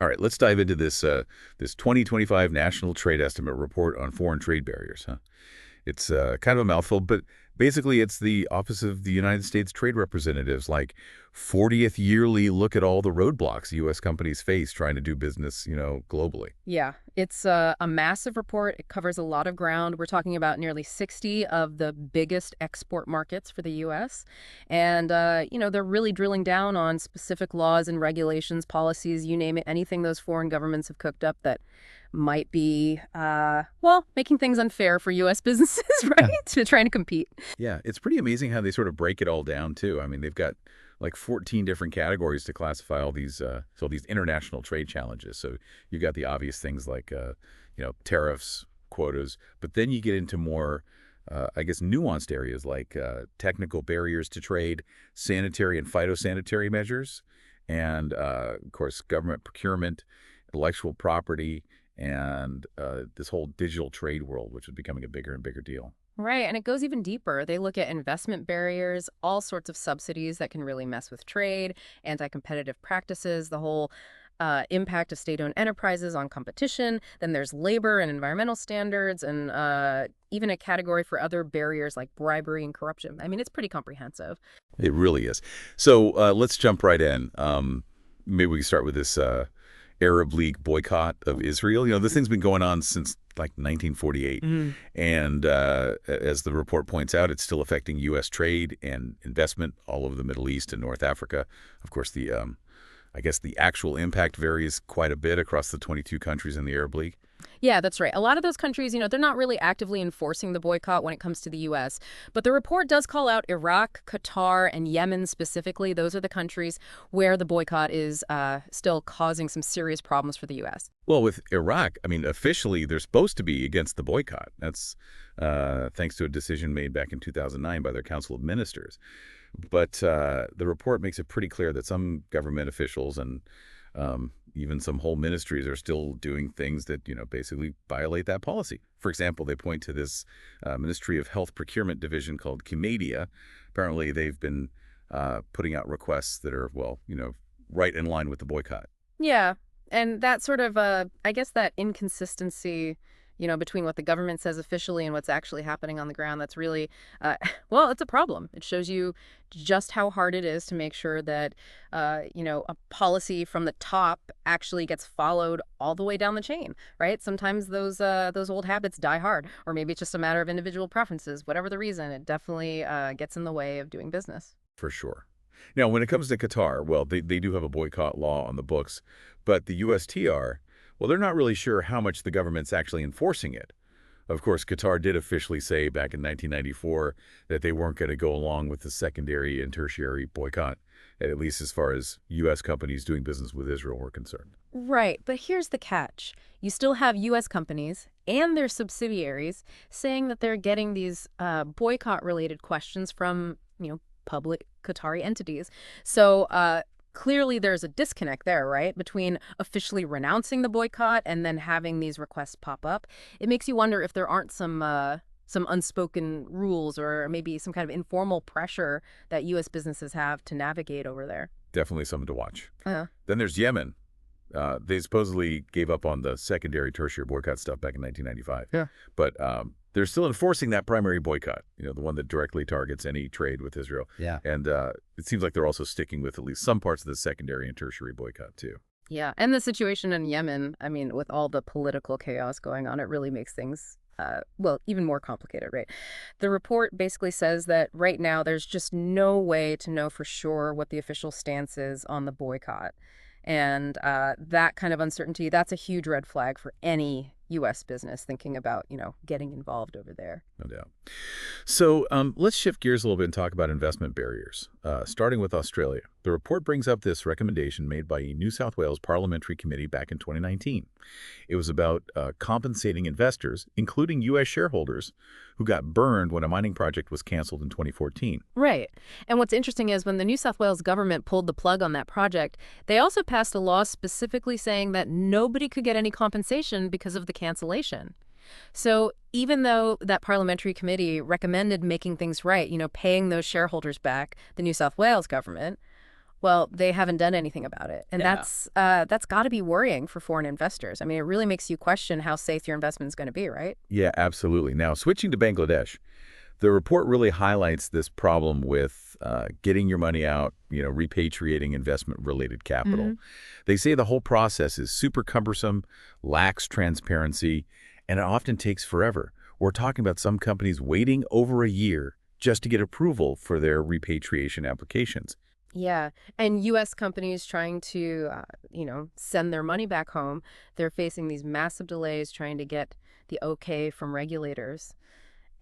All right, let's dive into this 2025 National Trade Estimate report on foreign trade barriers. Huh? It's kind of a mouthful, but basically it's the Office of the United States Trade Representative's like 40th yearly look at all the roadblocks U.S. companies face trying to do business, globally. Yeah, it's a massive report. It covers a lot of ground. We're talking about nearly 60 of the biggest export markets for the U.S. And, they're really drilling down on specific laws and regulations, policies, you name it, anything those foreign governments have cooked up that might be, making things unfair for U.S. businesses, right? To trying to compete. Yeah, it's pretty amazing how they sort of break it all down, too. I mean, they've got like 14 different categories to classify all these international trade challenges. So you've got the obvious things like, tariffs, quotas, but then you get into more, I guess, nuanced areas like technical barriers to trade, sanitary and phytosanitary measures, and, of course, government procurement, intellectual property, and this whole digital trade world, which is becoming a bigger and bigger deal. Right, and it goes even deeper. They look at investment barriers, all sorts of subsidies that can really mess with trade, anti-competitive practices, the whole impact of state-owned enterprises on competition. Then there's labor and environmental standards, and even a category for other barriers like bribery and corruption. I mean, it's pretty comprehensive. It really is. So let's jump right in. Maybe we can start with this Arab League boycott of Israel. This thing's been going on since like 1948. And as the report points out, it's still affecting U.S. trade and investment all over the Middle East and North Africa. Of course, I guess the actual impact varies quite a bit across the 22 countries in the Arab League. Yeah, that's right. A lot of those countries, they're not really actively enforcing the boycott when it comes to the U.S. But the report does call out Iraq, Qatar, and Yemen specifically. Those are the countries where the boycott is still causing some serious problems for the U.S. Well, with Iraq, I mean, officially they're supposed to be against the boycott. That's thanks to a decision made back in 2009 by their Council of Ministers. But the report makes it pretty clear that some government officials and even some whole ministries are still doing things that, basically violate that policy. For example, they point to this Ministry of Health Procurement division called Kimedia. Apparently, they've been putting out requests that are, right in line with the boycott. Yeah, and that sort of, I guess that inconsistency, between what the government says officially and what's actually happening on the ground, that's really, it's a problem. It shows you just how hard it is to make sure that, a policy from the top actually gets followed all the way down the chain, right? Sometimes those old habits die hard, or maybe it's just a matter of individual preferences. Whatever the reason, it definitely gets in the way of doing business. For sure. Now, when it comes to Qatar, well, they do have a boycott law on the books, but the USTR, well, they're not really sure how much the government's actually enforcing it. Of course, Qatar did officially say back in 1994 that they weren't going to go along with the secondary and tertiary boycott, at least as far as U.S. companies doing business with Israel were concerned. Right, but here's the catch. You still have U.S. companies and their subsidiaries saying that they're getting these boycott-related questions from, public Qatari entities. So clearly there's a disconnect there, right, between officially renouncing the boycott and then having these requests pop up. It makes you wonder if there aren't some unspoken rules or maybe some kind of informal pressure that U.S. businesses have to navigate over there. Definitely something to watch. Uh, Then there's Yemen. They supposedly gave up on the secondary, tertiary boycott stuff back in 1995. Yeah. But they're still enforcing that primary boycott, the one that directly targets any trade with Israel. Yeah. And it seems like they're also sticking with at least some parts of the secondary and tertiary boycott, too. Yeah, and the situation in Yemen, I mean, with all the political chaos going on, it really makes things, even more complicated, right? The report basically says that right now there's just no way to know for sure what the official stance is on the boycott. And that kind of uncertainty, that's a huge red flag for any U.S. business thinking about, getting involved over there. No doubt. So let's shift gears a little bit and talk about investment barriers, starting with Australia. The report brings up this recommendation made by a New South Wales parliamentary committee back in 2019. It was about compensating investors, including U.S. shareholders, who got burned when a mining project was canceled in 2014. Right. And what's interesting is when the New South Wales government pulled the plug on that project, they also passed a law specifically saying that nobody could get any compensation because of the cancellation. So even though that parliamentary committee recommended making things right, paying those shareholders back, the New South Wales government, Well, they haven't done anything about it. And Yeah. that's got to be worrying for foreign investors. I mean, it really makes you question how safe your investment is going to be, right? Yeah, absolutely. Now, switching to Bangladesh, the report really highlights this problem with getting your money out, repatriating investment-related capital. Hmm. They say the whole process is super cumbersome, lacks transparency, and it often takes forever. We're talking about some companies waiting over a year just to get approval for their repatriation applications. Yeah. And U.S. companies trying to, send their money back home, they're facing these massive delays trying to get the okay from regulators.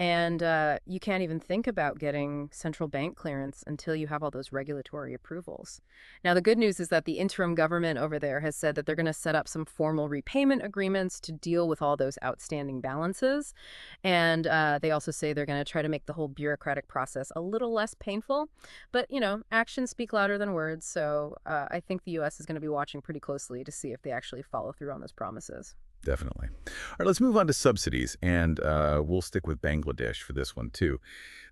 And you can't even think about getting central bank clearance until you have all those regulatory approvals. Now, the good news is that the interim government over there has said that they're going to set up some formal repayment agreements to deal with all those outstanding balances. And they also say they're going to try to make the whole bureaucratic process a little less painful. But, actions speak louder than words. So I think the U.S. is going to be watching pretty closely to see if they actually follow through on those promises. Definitely. All right, let's move on to subsidies, and we'll stick with Bangladesh for this one, too.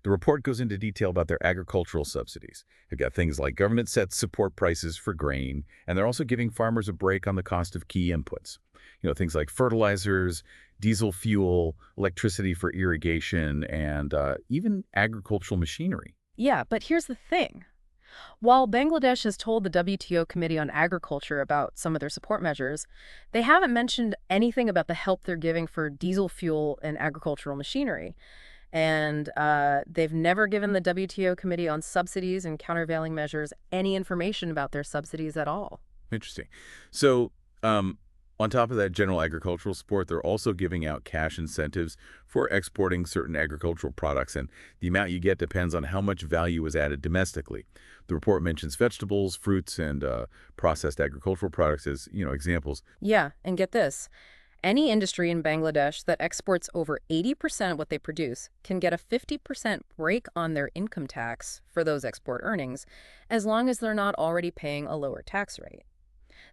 The report goes into detail about their agricultural subsidies. They've got things like government sets support prices for grain, and they're also giving farmers a break on the cost of key inputs. Things like fertilizers, diesel fuel, electricity for irrigation, and even agricultural machinery. Yeah, but here's the thing. While Bangladesh has told the WTO Committee on Agriculture about some of their support measures, they haven't mentioned anything about the help they're giving for diesel fuel and agricultural machinery. And they've never given the WTO Committee on Subsidies and Countervailing Measures any information about their subsidies at all. Interesting. So, on top of that general agricultural support, they're also giving out cash incentives for exporting certain agricultural products, and the amount you get depends on how much value is added domestically. The report mentions vegetables, fruits, and processed agricultural products as, examples. Yeah, and get this. Any industry in Bangladesh that exports over 80% of what they produce can get a 50% break on their income tax for those export earnings, as long as they're not already paying a lower tax rate.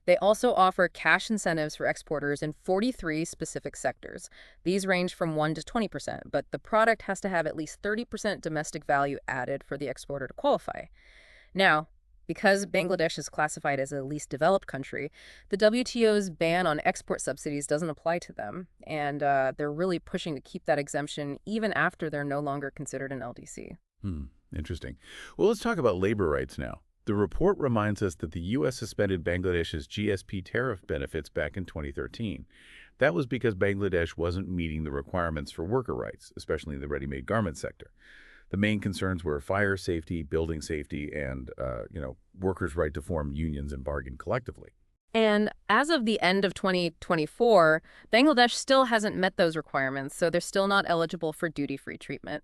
They also offer cash incentives for exporters in 43 specific sectors. These range from 1 to 20%, but the product has to have at least 30% domestic value added for the exporter to qualify. Now, because Bangladesh is classified as a least developed country, the WTO's ban on export subsidies doesn't apply to them, and they're really pushing to keep that exemption even after they're no longer considered an LDC. Hmm, interesting. Well, let's talk about labor rights now. The report reminds us that the U.S. suspended Bangladesh's GSP tariff benefits back in 2013. That was because Bangladesh wasn't meeting the requirements for worker rights, especially in the ready-made garment sector. The main concerns were fire safety, building safety, and, workers' right to form unions and bargain collectively. And as of the end of 2024, Bangladesh still hasn't met those requirements, so they're still not eligible for duty-free treatment.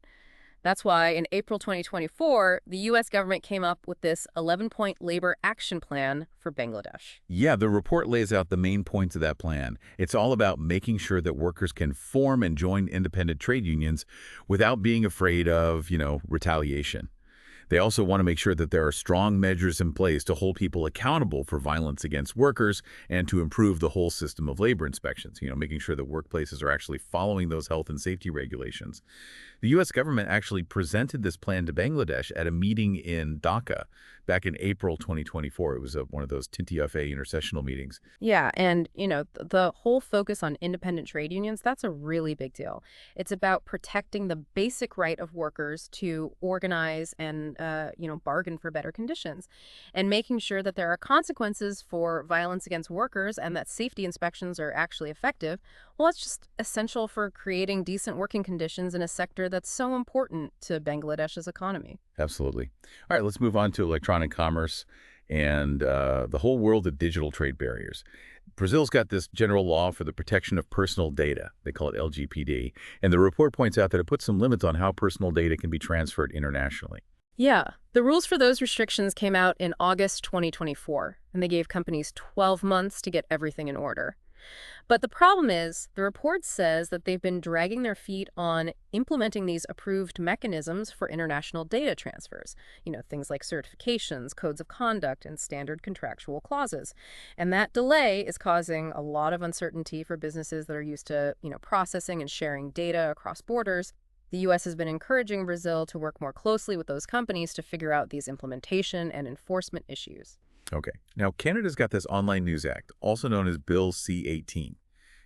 That's why in April 2024, the U.S. government came up with this 11-point labor action plan for Bangladesh. Yeah, the report lays out the main points of that plan. It's all about making sure that workers can form and join independent trade unions without being afraid of, retaliation. They also want to make sure that there are strong measures in place to hold people accountable for violence against workers and to improve the whole system of labor inspections, making sure that workplaces are actually following those health and safety regulations. The U.S. government actually presented this plan to Bangladesh at a meeting in Dhaka back in April 2024. It was one of those TNTFA intercessional meetings. Yeah, and, the whole focus on independent trade unions, that's a really big deal. It's about protecting the basic right of workers to organize and, bargain for better conditions, and making sure that there are consequences for violence against workers and that safety inspections are actually effective. Well, it's just essential for creating decent working conditions in a sector that's so important to Bangladesh's economy. Absolutely. All right, let's move on to electronic commerce and the whole world of digital trade barriers. Brazil's got this general law for the protection of personal data. They call it LGPD. And the report points out that it puts some limits on how personal data can be transferred internationally. Yeah, the rules for those restrictions came out in August 2024, and they gave companies 12 months to get everything in order. But the problem is, the report says that they've been dragging their feet on implementing these approved mechanisms for international data transfers. Things like certifications, codes of conduct, and standard contractual clauses. And that delay is causing a lot of uncertainty for businesses that are used to, processing and sharing data across borders. The U.S. has been encouraging Brazil to work more closely with those companies to figure out these implementation and enforcement issues. Okay. Now, Canada's got this Online News Act, also known as Bill C-18.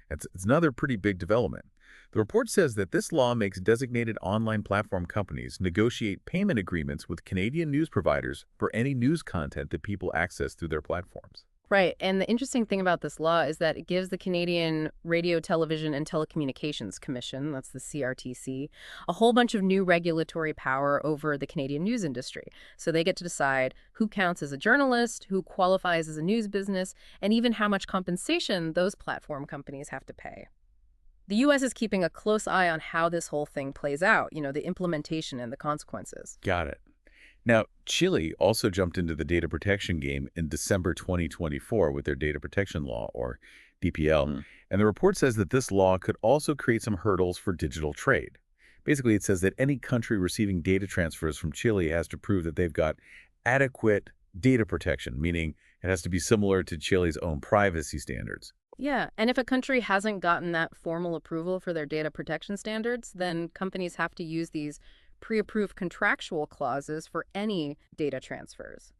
It's another pretty big development. The report says that this law makes designated online platform companies negotiate payment agreements with Canadian news providers for any news content that people access through their platforms. Right. And the interesting thing about this law is that it gives the Canadian Radio, Television, and Telecommunications Commission, that's the CRTC, a whole bunch of new regulatory power over the Canadian news industry. So they get to decide who counts as a journalist, who qualifies as a news business, and even how much compensation those platform companies have to pay. The U.S. is keeping a close eye on how this whole thing plays out, the implementation and the consequences. Got it. Now, Chile also jumped into the data protection game in December 2024 with their data protection law, or DPL, and the report says that this law could also create some hurdles for digital trade. Basically, it says that any country receiving data transfers from Chile has to prove that they've got adequate data protection, meaning it has to be similar to Chile's own privacy standards. Yeah, and if a country hasn't gotten that formal approval for their data protection standards, then companies have to use these pre-approved contractual clauses for any data transfers.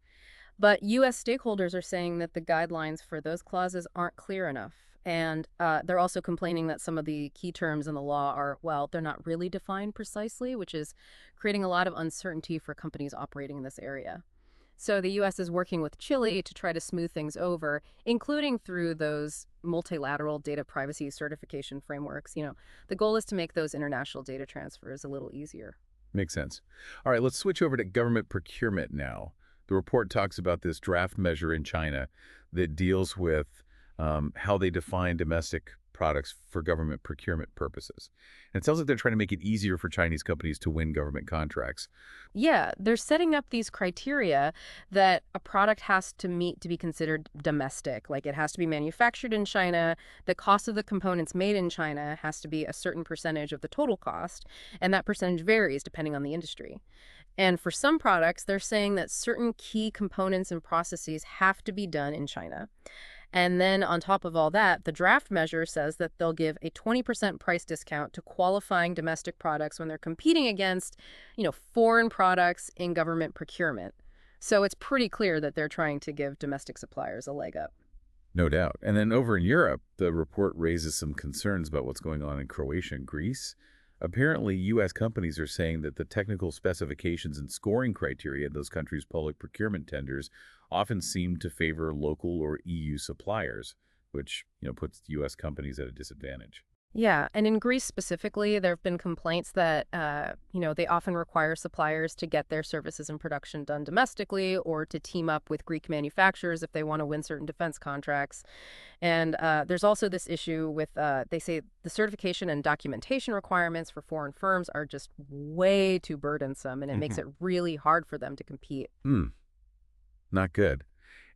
But U.S. stakeholders are saying that the guidelines for those clauses aren't clear enough. And they're also complaining that some of the key terms in the law are, well, they're not really defined precisely, which is creating a lot of uncertainty for companies operating in this area. So the U.S. is working with Chile to try to smooth things over, including through those multilateral data privacy certification frameworks. The goal is to make those international data transfers a little easier. Makes sense. All right, let's switch over to government procurement now. The report talks about this draft measure in China that deals with how they define domestic products for government procurement purposes. And it sounds like they're trying to make it easier for Chinese companies to win government contracts. Yeah, they're setting up these criteria that a product has to meet to be considered domestic. Like it has to be manufactured in China, the cost of the components made in China has to be a certain percentage of the total cost, and that percentage varies depending on the industry. And for some products, they're saying that certain key components and processes have to be done in China. And then on top of all that, the draft measure says that they'll give a 20% price discount to qualifying domestic products when they're competing against, foreign products in government procurement. So it's pretty clear that they're trying to give domestic suppliers a leg up. No doubt. And then over in Europe, the report raises some concerns about what's going on in Croatia and Greece. Apparently, U.S. companies are saying that the technical specifications and scoring criteria in those countries' public procurement tenders often seem to favor local or EU suppliers, which, puts U.S. companies at a disadvantage. Yeah, and in Greece specifically, there have been complaints that, they often require suppliers to get their services and production done domestically or to team up with Greek manufacturers if they want to win certain defense contracts. And there's also this issue with, they say the certification and documentation requirements for foreign firms are just way too burdensome, and it makes it really hard for them to compete. Not good.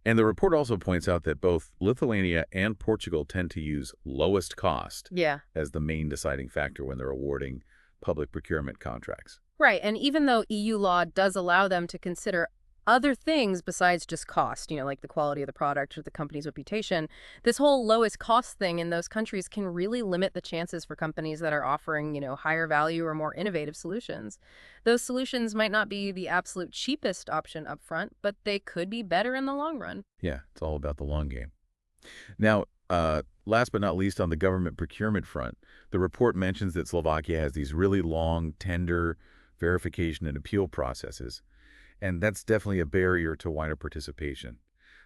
And the report also points out that both Lithuania and Portugal tend to use lowest cost Yeah. as the main deciding factor when they're awarding public procurement contracts. Right. And even though EU law does allow them to consider other things besides just cost, like the quality of the product or the company's reputation, this whole lowest cost thing in those countries can really limit the chances for companies that are offering, higher value or more innovative solutions. Those solutions might not be the absolute cheapest option up front, but they could be better in the long run. Yeah, it's all about the long game. Now, last but not least, on the government procurement front, the report mentions that Slovakia has these really long tender verification and appeal processes. And that's definitely a barrier to wider participation.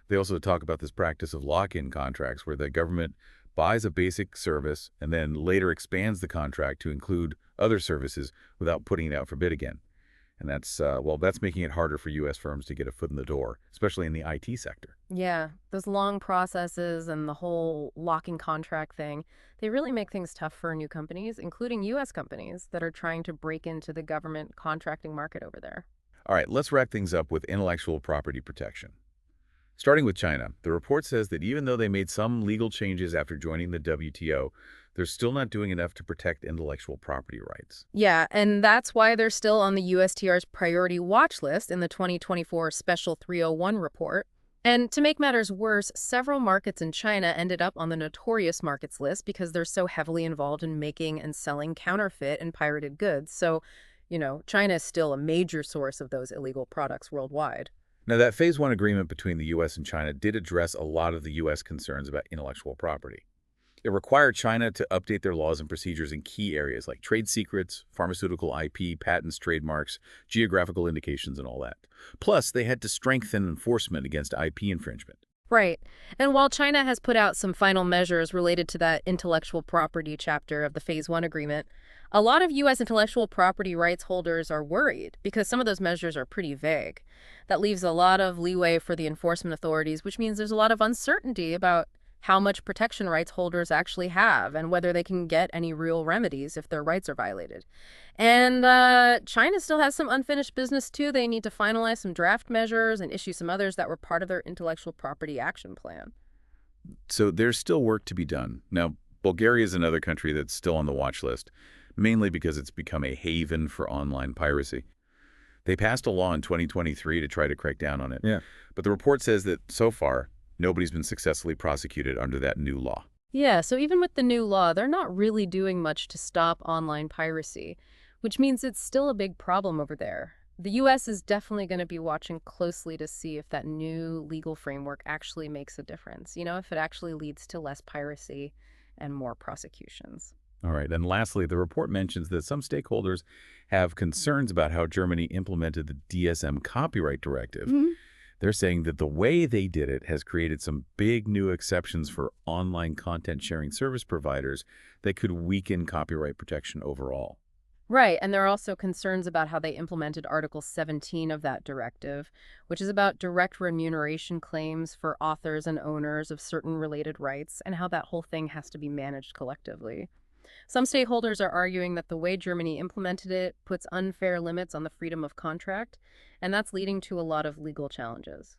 They also talk about this practice of lock-in contracts where the government buys a basic service and then later expands the contract to include other services without putting it out for bid again. And that's making it harder for U.S. firms to get a foot in the door, especially in the IT sector. Yeah, those long processes and the whole locking contract thing, they really make things tough for new companies, including U.S. companies that are trying to break into the government contracting market over there. All right, let's wrap things up with intellectual property protection. Starting with China, the report says that even though they made some legal changes after joining the WTO, they're still not doing enough to protect intellectual property rights. Yeah, and that's why they're still on the USTR's priority watch list in the 2024 Special 301 report. And to make matters worse, several markets in China ended up on the notorious markets list because they're so heavily involved in making and selling counterfeit and pirated goods. So, China is still a major source of those illegal products worldwide. Now, that Phase 1 agreement between the U.S. and China did address a lot of the U.S. concerns about intellectual property. It required China to update their laws and procedures in key areas like trade secrets, pharmaceutical IP, patents, trademarks, geographical indications, and all that. Plus, they had to strengthen enforcement against IP infringement. Right. And while China has put out some final measures related to that intellectual property chapter of the Phase 1 agreement, a lot of U.S. intellectual property rights holders are worried because some of those measures are pretty vague. That leaves a lot of leeway for the enforcement authorities, which means there's a lot of uncertainty about how much protection rights holders actually have and whether they can get any real remedies if their rights are violated. And China still has some unfinished business, too. They need to finalize some draft measures and issue some others that were part of their intellectual property action plan. So there's still work to be done. Now, Bulgaria is another country that's still on the watch list, mainly because it's become a haven for online piracy. They passed a law in 2023 to try to crack down on it. Yeah. But the report says that so far, nobody's been successfully prosecuted under that new law. Yeah, so even with the new law, they're not really doing much to stop online piracy, which means it's still a big problem over there. The U.S. is definitely going to be watching closely to see if that new legal framework actually makes a difference, if it actually leads to less piracy and more prosecutions. All right. And lastly, the report mentions that some stakeholders have concerns about how Germany implemented the DSM copyright directive. They're saying that the way they did it has created some big new exceptions for online content sharing service providers that could weaken copyright protection overall. Right, and there are also concerns about how they implemented Article 17 of that directive, which is about direct remuneration claims for authors and owners of certain related rights, and how that whole thing has to be managed collectively. Some stakeholders are arguing that the way Germany implemented it puts unfair limits on the freedom of contract, and that's leading to a lot of legal challenges.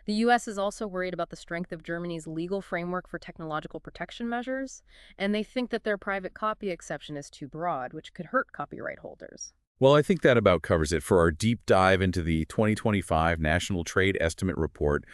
The U.S. is also worried about the strength of Germany's legal framework for technological protection measures, and they think that their private copy exception is too broad, which could hurt copyright holders. Well, I think that about covers it for our deep dive into the 2025 National Trade Estimate Report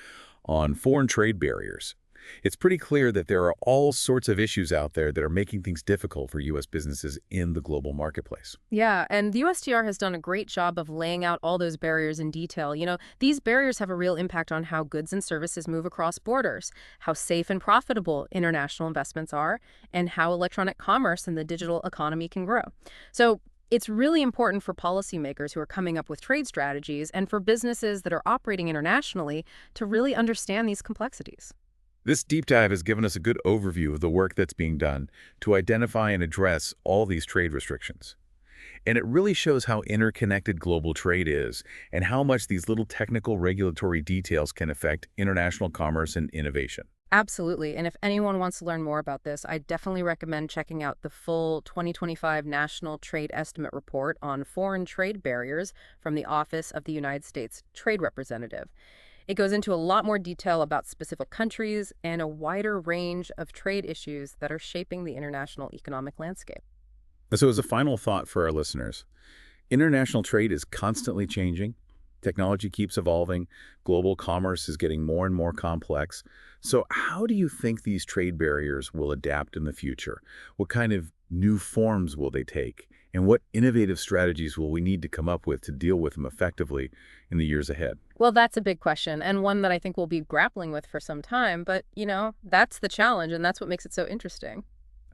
on foreign trade barriers. It's pretty clear that there are all sorts of issues out there that are making things difficult for U.S. businesses in the global marketplace. Yeah, and the USTR has done a great job of laying out all those barriers in detail. These barriers have a real impact on how goods and services move across borders, how safe and profitable international investments are, and how electronic commerce and the digital economy can grow. So it's really important for policymakers who are coming up with trade strategies and for businesses that are operating internationally to really understand these complexities. This deep dive has given us a good overview of the work that's being done to identify and address all these trade restrictions. And it really shows how interconnected global trade is and how much these little technical regulatory details can affect international commerce and innovation. Absolutely. And if anyone wants to learn more about this, I definitely recommend checking out the full 2025 National Trade Estimate Report on foreign trade barriers from the Office of the United States Trade Representative. It goes into a lot more detail about specific countries and a wider range of trade issues that are shaping the international economic landscape. So as a final thought for our listeners, international trade is constantly changing. Technology keeps evolving. Global commerce is getting more and more complex. So how do you think these trade barriers will adapt in the future? What kind of new forms will they take? And what innovative strategies will we need to come up with to deal with them effectively in the years ahead? Well, that's a big question, and one that I think we'll be grappling with for some time. But, that's the challenge, and that's what makes it so interesting.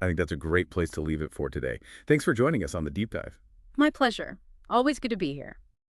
I think that's a great place to leave it for today. Thanks for joining us on the Deep Dive. My pleasure. Always good to be here.